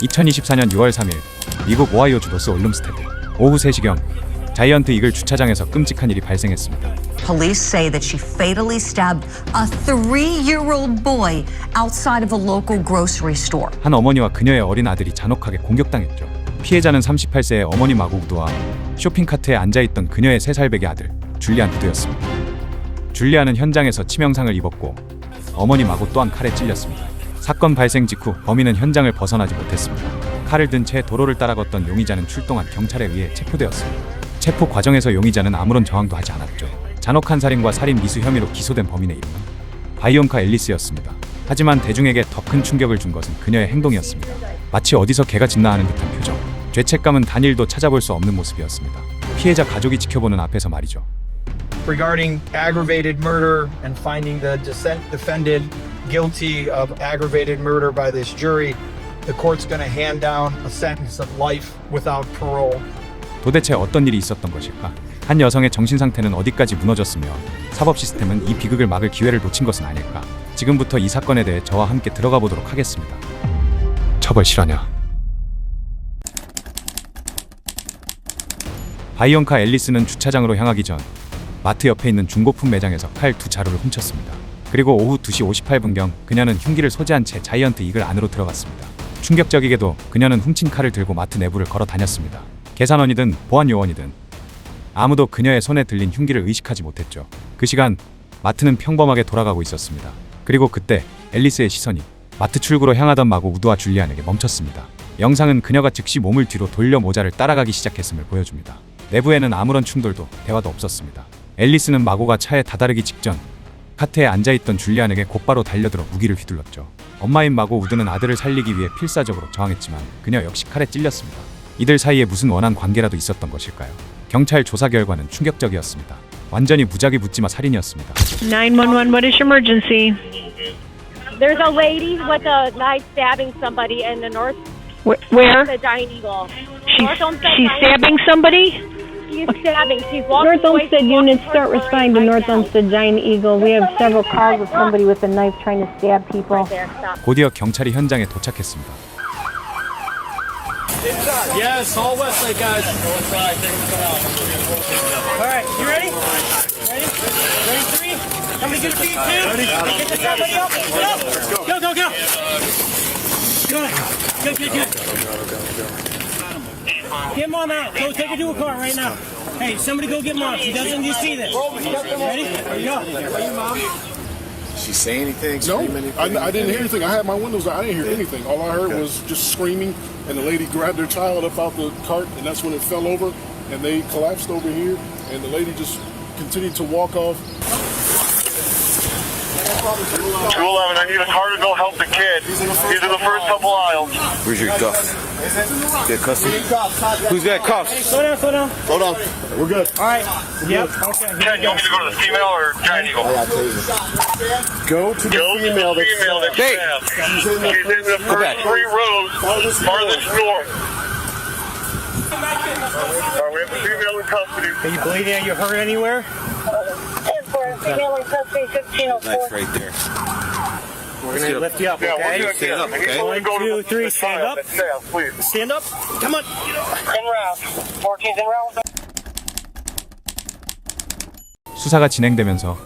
2024년 6월 3일 미국 오하이오주 로스 올룸스테드 오후 3시경 자이언트 이글 주차장에서 끔찍한 일이 발생했습니다. Police say that she fatally stabbed a 3-year-old boy outside of a local grocery store. 한 어머니와 그녀의 어린 아들이 잔혹하게 공격당했죠. 피해자는 38세의 어머니 마고 우드와 쇼핑카트에 앉아있던 그녀의 3살배기 아들 줄리안 우드였습니다. 줄리안은 현장에서 치명상을 입었고 어머니 마고 또한 칼에 찔렸습니다. 사건 발생 직후 범인은 현장을 벗어나지 못했습니다. 칼을 든 채 도로를 따라 걷던 용의자는 출동한 경찰에 의해 체포되었습니다. 체포 과정에서 용의자는 아무런 저항도 하지 않았죠. 잔혹한 살인과 살인 미수 혐의로 기소된 범인의 이름은 바이온카 앨리스였습니다. 하지만 대중에게 더 큰 충격을 준 것은 그녀의 행동이었습니다. 마치 어디서 개가 짖나하는 듯한 표정. 죄책감은 단일도 찾아볼 수 없는 모습이었습니다. 피해자 가족이 지켜보는 앞에서 말이죠. Regarding aggravated murder and finding the defendant guilty of aggravated murder by this jury, the court's going to hand down a sentence of life without parole. 도대체 어떤 일이 있었던 것일까? 한 여성의 정신 상태는 어디까지 무너졌으며 사법 시스템은 이 비극을 막을 기회를 놓친 것은 아닐까? 지금부터 이 사건에 대해 저와 함께 들어가 보도록 하겠습니다. 처벌 실화냐? 바이온카 앨리스는 주차장으로 향하기 전 마트 옆에 있는 중고품 매장에서 칼 2자루를 훔쳤습니다. 그리고 오후 2시 58분경 그녀는 흉기를 소지한 채 자이언트 이글 안으로 들어갔습니다. 충격적이게도 그녀는 훔친 칼을 들고 마트 내부를 걸어 다녔습니다. 계산원이든 보안 요원이든 아무도 그녀의 손에 들린 흉기를 의식하지 못했죠. 그 시간 마트는 평범하게 돌아가고 있었습니다. 그리고 그때 앨리스의 시선이 마트 출구로 향하던 마고 우드와 줄리안에게 멈췄습니다. 영상은 그녀가 즉시 몸을 뒤로 돌려 모자를 따라가기 시작했음을 보여줍니다. 내부에는 아무런 충돌도 대화도 없었습니다. 앨리스는 마고가 차에 다다르기 직전 카트에 앉아있던 줄리안에게 곧바로 달려들어 무기를 휘둘렀죠. 엄마인 마고 우드는 아들을 살리기 위해 필사적으로 저항했지만 그녀 역시 칼에 찔렸습니다. 이들 사이에 무슨 원한 관계라도 있었던 것일까요? 경찰 조사 결과는 충격적이었습니다. 완전히 무작위 묻지마 살인이었습니다. 911, what is your emergency? There's a lady with a knife stabbing somebody in the north. Where? The Giant Eagle. She's stabbing somebody? She's stabbing. She's walking North away. Olmsted units start responding to North Olmsted Giant Eagle. We have several calls of somebody with a knife trying to stab people. Right there. Stop. 곧이어 경찰이 현장에 도착했습니다. Yes, all Westlake guys. All right, you ready? Ready? Ready, three? Somebody get a beat, two? Ready? Get the somebody up. Go, go, go. Good. Get him on out. Go take her to a car right now. Hey, somebody go get mom. She doesn't you see this. Ready? There you go. She say anything? No, anything? I didn't hear anything. I had my windows down. I didn't hear anything. All I heard was just screaming, and the lady grabbed her child up out the cart, and that's when it fell over, and they collapsed over here, and the lady just continued to walk off. 211, I need a car to go help the kid. He's in the first couple aisles. Where's your cuffs? Get custody? Who's got cuffs? Slow down. Hold on. We're good. All right. Yep. Okay. Ken, you want me to go to the female or Giant Eagle? Go to the female that you have. She's in the first 3 rows, farthest north. We have the female in custody. Are you bleeding? Are you hurt anywhere? Female in custody, 1504. Knife right there. We're going to lift you up, Yeah, okay? we're Stand up, okay? 1, 2, 3, stand up. Please. Stand up. Come on. En route. 14's en route. 수사가 진행되면서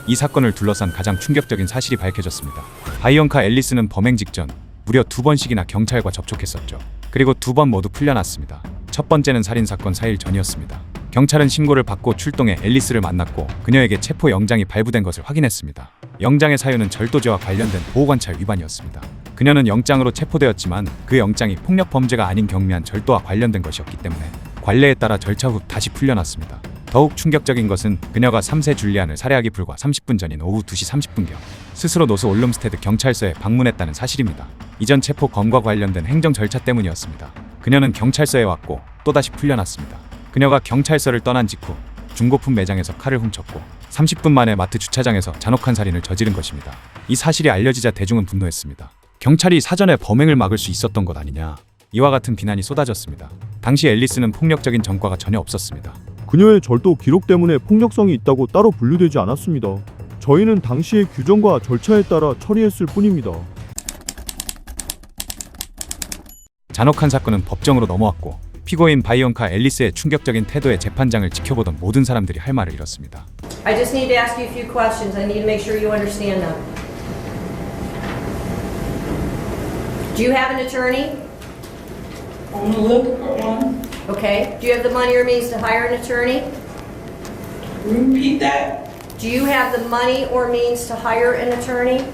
이 사건을 둘러싼 가장 충격적인 사실이 밝혀졌습니다. 바이온카 앨리스는 범행 직전 무려 2번씩이나 경찰과 접촉했었죠. 그리고 2번 모두 풀려났습니다. 첫 번째는 살인사건 4일 전이었습니다. 경찰은 신고를 받고 출동해 앨리스를 만났고 그녀에게 체포 영장이 발부된 것을 확인했습니다. 영장의 사유는 절도죄와 관련된 보호관찰 위반이었습니다. 그녀는 영장으로 체포되었지만 그 영장이 폭력 범죄가 아닌 경미한 절도와 관련된 것이었기 때문에 관례에 따라 절차 후 다시 풀려났습니다. 더욱 충격적인 것은 그녀가 3세 줄리안을 살해하기 불과 30분 전인 오후 2시 30분경 스스로 노스 올룸스테드 경찰서에 방문했다는 사실입니다. 이전 체포 건과 관련된 행정 절차 때문이었습니다. 그녀는 경찰서에 왔고 또다시 풀려났습니다. 그녀가 경찰서를 떠난 직후 중고품 매장에서 칼을 훔쳤고 30분 만에 마트 주차장에서 잔혹한 살인을 저지른 것입니다. 이 사실이 알려지자 대중은 분노했습니다. 경찰이 사전에 범행을 막을 수 있었던 것 아니냐. 이와 같은 비난이 쏟아졌습니다. 당시 앨리스는 폭력적인 전과가 전혀 없었습니다. 그녀의 절도 기록 때문에 폭력성이 있다고 따로 분류되지 않았습니다. 저희는 당시의 규정과 절차에 따라 처리했을 뿐입니다. 잔혹한 사건은 법정으로 넘어왔고 피고인 바이언카 앨리스의 충격적인 태도에 재판장을 지켜보던 모든 사람들이 할 말을 잃었습니다. I just need to ask you a few questions. I need to make sure you understand them. Do you have an attorney? On the look for one. Okay. Do you have the money or means to hire an attorney? Repeat that. Do you have the money or means to hire an attorney?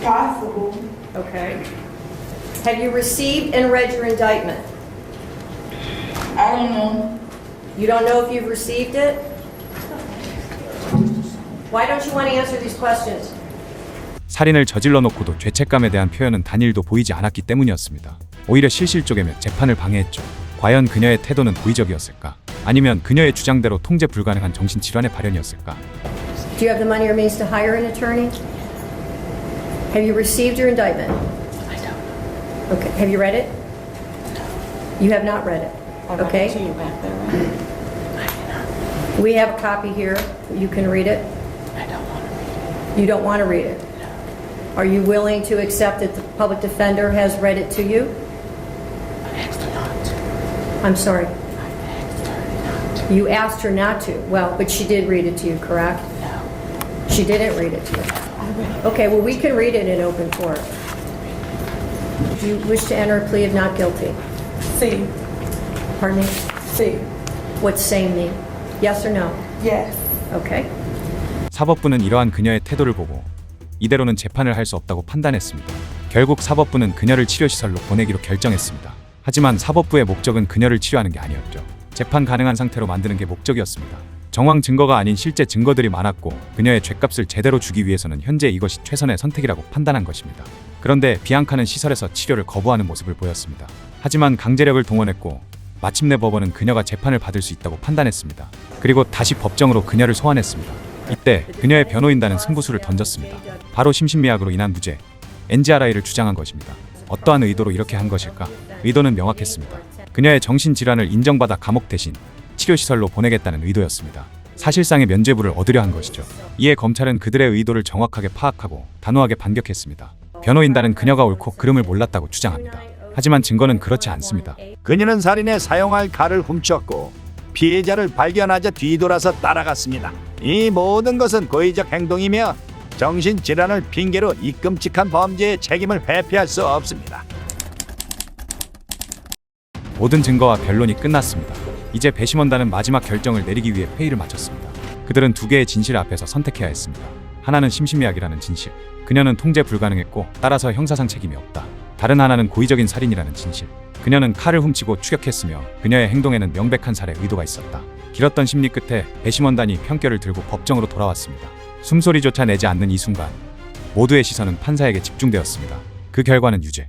Possible. Okay. Have you received and read your indictment? I don't know. You don't know if you've received it? Why don't you want to answer these questions? 살인을 저질러 놓고도 죄책감에 대한 표현은 단일도 보이지 않았기 때문이었습니다. 오히려 실실쪽이며 재판을 방해했죠. 과연 그녀의 태도는 고의적이었을까? 아니면 그녀의 주장대로 통제 불가능한 정신질환의 발현이었을까? Do you have the money or means to hire an attorney? Have you received your indictment? I don't. Okay. Have you read it? You have not read it. Okay. To you back there, right? We have a copy here. You can read it. I don't want to read it. You don't want to read it. Are you willing to accept that the public defender has read it to you? I asked her not to. I'm sorry. I asked her not to. You asked her not to. Well, but she did read it to you, correct? No. She didn't read it to you. I read it. Okay, well, we can read it in open court. Do you wish to enter a plea of not guilty? See. Pardon me? See. What's same mean? Yes or no? Yes. Okay. 사법부는 이러한 그녀의 태도를 보고 이대로는 재판을 할 수 없다고 판단했습니다. 결국 사법부는 그녀를 치료시설로 보내기로 결정했습니다. 하지만 사법부의 목적은 그녀를 치료하는 게 아니었죠. 재판 가능한 상태로 만드는 게 목적이었습니다. 정황 증거가 아닌 실제 증거들이 많았고 그녀의 죗값을 제대로 주기 위해서는 현재 이것이 최선의 선택이라고 판단한 것입니다. 그런데 비앙카는 시설에서 치료를 거부하는 모습을 보였습니다. 하지만 강제력을 동원했고 마침내 법원은 그녀가 재판을 받을 수 있다고 판단했습니다. 그리고 다시 법정으로 그녀를 소환했습니다. 이때 그녀의 변호인단은 승부수를 던졌습니다. 바로 심신미약으로 인한 무죄, NGRI를 주장한 것입니다. 어떠한 의도로 이렇게 한 것일까? 의도는 명확했습니다. 그녀의 정신질환을 인정받아 감옥 대신 치료시설로 보내겠다는 의도였습니다. 사실상의 면죄부를 얻으려 한 것이죠. 이에 검찰은 그들의 의도를 정확하게 파악하고 단호하게 반격했습니다. 변호인단은 그녀가 옳고 그름을 몰랐다고 주장합니다. 하지만 증거는 그렇지 않습니다. 그녀는 살인에 사용할 칼을 훔쳤고 피해자를 발견하자 뒤돌아서 따라갔습니다. 이 모든 것은 고의적 행동이며 정신질환을 핑계로 이 끔찍한 범죄의 책임을 회피할 수 없습니다. 모든 증거와 변론이 끝났습니다. 이제 배심원단은 마지막 결정을 내리기 위해 회의를 마쳤습니다. 그들은 두 개의 진실 앞에서 선택해야 했습니다. 하나는 심신미약이라는 진실, 그녀는 통제 불가능했고 따라서 형사상 책임이 없다. 다른 하나는 고의적인 살인이라는 진실, 그녀는 칼을 훔치고 추격했으며 그녀의 행동에는 명백한 살해 의도가 있었다. 길었던 심리 끝에 배심원단이 편결을 들고 법정으로 돌아왔습니다. 숨소리조차 내지 않는 이 순간 모두의 시선은 판사에게 집중되었습니다. 그 결과는 유죄.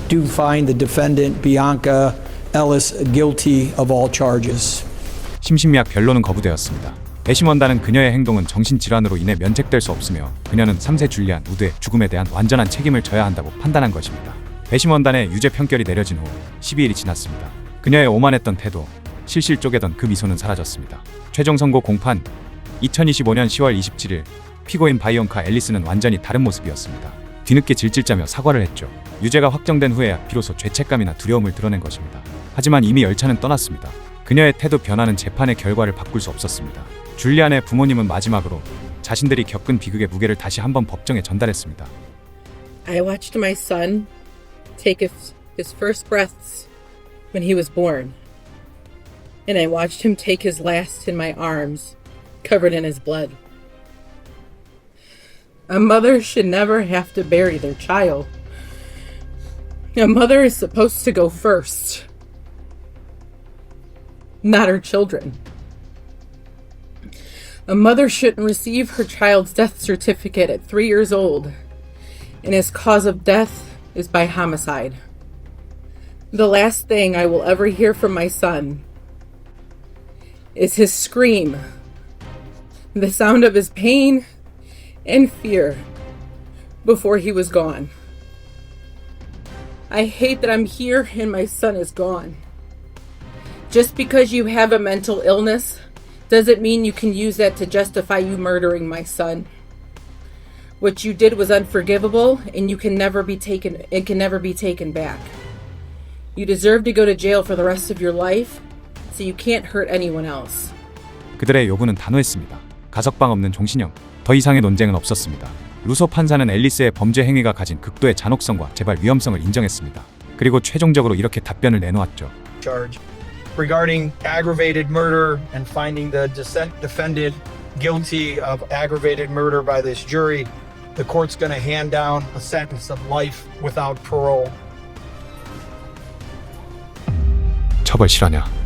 Do find the defendant Bianca Ellis guilty of all charges. 심신미약 변론은 거부되었습니다. 배심원단은 그녀의 행동은 정신질환으로 인해 면책될 수 없으며 그녀는 3세 줄리안 우드의 죽음에 대한 완전한 책임을 져야 한다고 판단한 것입니다. 배심원단의 유죄 판결이 내려진 후 12일이 지났습니다. 그녀의 오만했던 태도, 실실 쪼개던 그 미소는 사라졌습니다. 최종 선고 공판 2025년 10월 27일 피고인 바이언카 앨리스는 완전히 다른 모습이었습니다. 뒤늦게 질질짜며 사과를 했죠. 유죄가 확정된 후에야 비로소 죄책감이나 두려움을 드러낸 것입니다. 하지만 이미 열차는 떠났습니다. 그녀의 태도 변화는 재판의 결과를 바꿀 수 없었습니다. 줄리안의 부모님은 마지막으로 자신들이 겪은 비극의 무게를 다시 한번 법정에 전달했습니다. I watched my son take his first breaths when he was born. And I watched him take his last in my arms, covered in his blood. A mother should never have to bury their child. A mother is supposed to go first, not her children. A mother shouldn't receive her child's death certificate at 3 years old, and his cause of death is by homicide. The last thing I will ever hear from my son is his scream, the sound of his pain and fear before he was gone. I hate that I'm here and my son is gone. Just because you have a mental illness doesn't mean you can use that to justify you murdering my son. What you did was unforgivable and it can never be taken back. You deserve to go to jail for the rest of your life, so you can't hurt anyone else. 그들의 요구는 단호했습니다. 가석방 없는 종신형. 더 이상의 논쟁은 없었습니다. 루소 판사는 앨리스의 범죄 행위가 가진 극도의 잔혹성과 재발 위험성을 인정했습니다. 그리고 최종적으로 이렇게 답변을 내놓았죠. Charge regarding aggravated murder and finding the defendant guilty of aggravated murder by this jury, the court's going to hand down a sentence of life without parole. 처벌 실화냐?